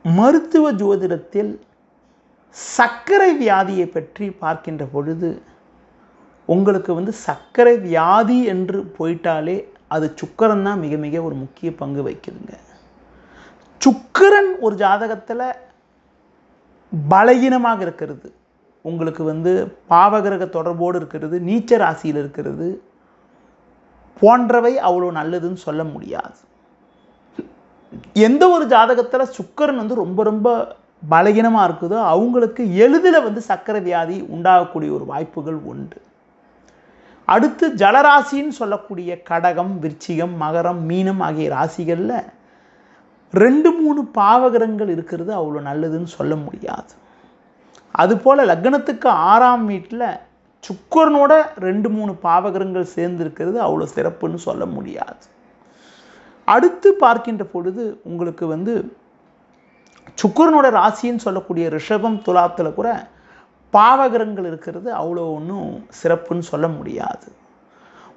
மருத்துவ ஜோதிடத்தில் சர்க்கரை வியாதியை பற்றி பார்க்கின்ற பொழுது உங்களுக்கு சர்க்கரை வியாதி என்று போயிட்டாலே அது சுக்கிரன் தான் மிக மிக ஒரு முக்கிய பங்கு வகிக்குதுங்க. சுக்கிரன் ஒரு ஜாதகத்தில் பலகீனமாக இருக்கிறது, உங்களுக்கு பாவகிரக தொடர்போடு இருக்கிறது, நீச்ச ராசியில் இருக்கிறது போன்றவை அவ்வளோ நல்லதுன்னு சொல்ல முடியாது. எந்த ஒரு ஜாதகத்தில் சுக்கிரன் ரொம்ப ரொம்ப பலகீனமாக இருக்குதோ அவங்களுக்கு எளிதில் சர்க்கரை வியாதி உண்டாகக்கூடிய ஒரு வாய்ப்புகள் உண்டு. அடுத்து ஜலராசின்னு சொல்லக்கூடிய கடகம், விருச்சிகம், மகரம், மீனம் ஆகிய ராசிகளில் 2-3 பாவகிரகங்கள் இருக்கிறது அவ்வளோ நல்லதுன்னு சொல்ல முடியாது. அதுபோல் லக்னத்துக்கு 6ஆம் வீட்டில் சுக்கிரனோட 2-3 பாவகிரகங்கள் சேர்ந்து இருக்கிறது அவ்வளோ சிறப்புன்னு சொல்ல முடியாது. அடுத்து பார்க்கின்ற பொழுது உங்களுக்கு சுக்கிரனோட ராசின்னு சொல்லக்கூடிய ரிஷபம், துலாத்தில் கூட பாவகிரகங்கள் இருக்கிறது அவ்வளோ ஒன்றும் சிறப்புன்னு சொல்ல முடியாது.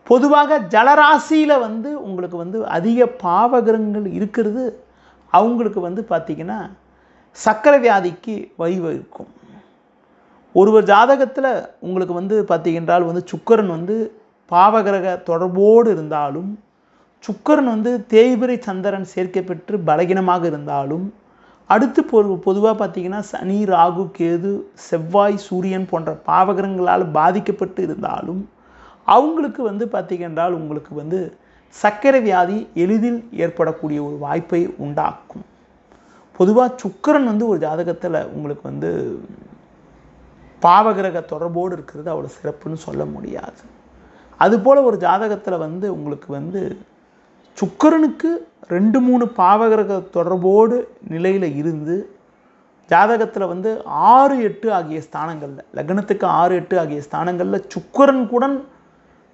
பொதுவாக ஜலராசியில் உங்களுக்கு அதிக பாவகிரகங்கள் இருக்கிறது அவங்களுக்கு பார்த்திங்கன்னா சர்க்கரை வியாதிக்கு வழிவகுக்கும். ஒருவர் ஜாதகத்தில் உங்களுக்கு பார்த்திங்கன்றால் சுக்கிரன் பாவகிரக தொடர்போடு இருந்தாலும், சுக்கிரன் தேய்பிரை சந்திரன் சேர்க்கை பெற்று பலகீனமாக இருந்தாலும், அடுத்து பொதுவாக பார்த்திங்கன்னா சனி, ராகு, கேது, செவ்வாய், சூரியன் போன்ற பாவகிரகங்களால் பாதிக்கப்பட்டு இருந்தாலும் அவங்களுக்கு பார்த்திங்கன்றால் உங்களுக்கு சர்க்கரை வியாதி எளிதில் ஏற்படக்கூடிய ஒரு வாய்ப்பை உண்டாக்கும். பொதுவாக சுக்கிரன் ஒரு ஜாதகத்தில் உங்களுக்கு பாவகிரக தொடர்போடு இருக்கிறது அவ்வளோ சிறப்புன்னு சொல்ல முடியாது. அதுபோல் ஒரு ஜாதகத்தில் உங்களுக்கு சுக்கிரனுக்கு 2-3 பாவகிரக தொடர்போடு நிலையில் இருந்து ஜாதகத்தில் 6-8 ஆகிய ஸ்தானங்களில், லக்னத்துக்கு 6-8 ஆகிய ஸ்தானங்களில் சுக்கிரன் கூட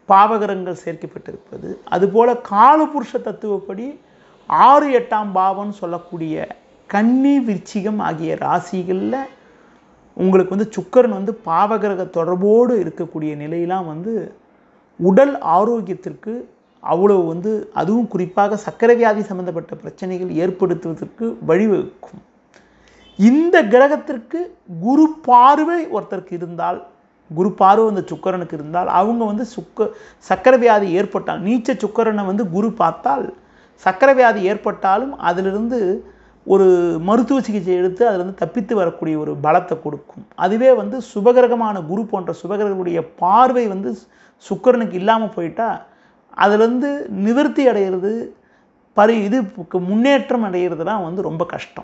பாவகிரகங்கள் சேர்க்கப்பட்டிருப்பது, அதுபோல் காலபுருஷ தத்துவப்படி 6-8ஆம் பாவம்னு சொல்லக்கூடிய கன்னி, விருச்சிகம் ஆகிய ராசிகளில் உங்களுக்கு சுக்கிரன் பாவகிரக தொடர்போடு இருக்கக்கூடிய நிலையெல்லாம் உடல் ஆரோக்கியத்திற்கு அவ்வளோ அதுவும் குறிப்பாக சர்க்கரை வியாதி சம்பந்தப்பட்ட பிரச்சனைகள் ஏற்படுத்துவதற்கு வழிவகுக்கும். இந்த கிரகத்திற்கு குரு பார்வை ஒருத்தருக்கு இருந்தால், குரு பார்வை சுக்கிரனுக்கு இருந்தால் அவங்க சர்க்கரை வியாதி ஏற்பட்டால், நீச்ச சுக்கிரனை குரு பார்த்தால் சர்க்கரை வியாதி ஏற்பட்டாலும் அதிலிருந்து ஒரு மருத்துவ சிகிச்சை எடுத்து அதிலிருந்து தப்பித்து வரக்கூடிய ஒரு பலத்தை கொடுக்கும். அதுவே சுபகிரகமான குரு போன்ற சுபகிரகங்களுடைய பார்வை சுக்கிரனுக்கு இல்லாமல் போயிட்டால் அதிலிருந்து நிவர்த்தி அடைகிறது, முன்னேற்றம் அடைகிறதுலாம் ரொம்ப கஷ்டம்.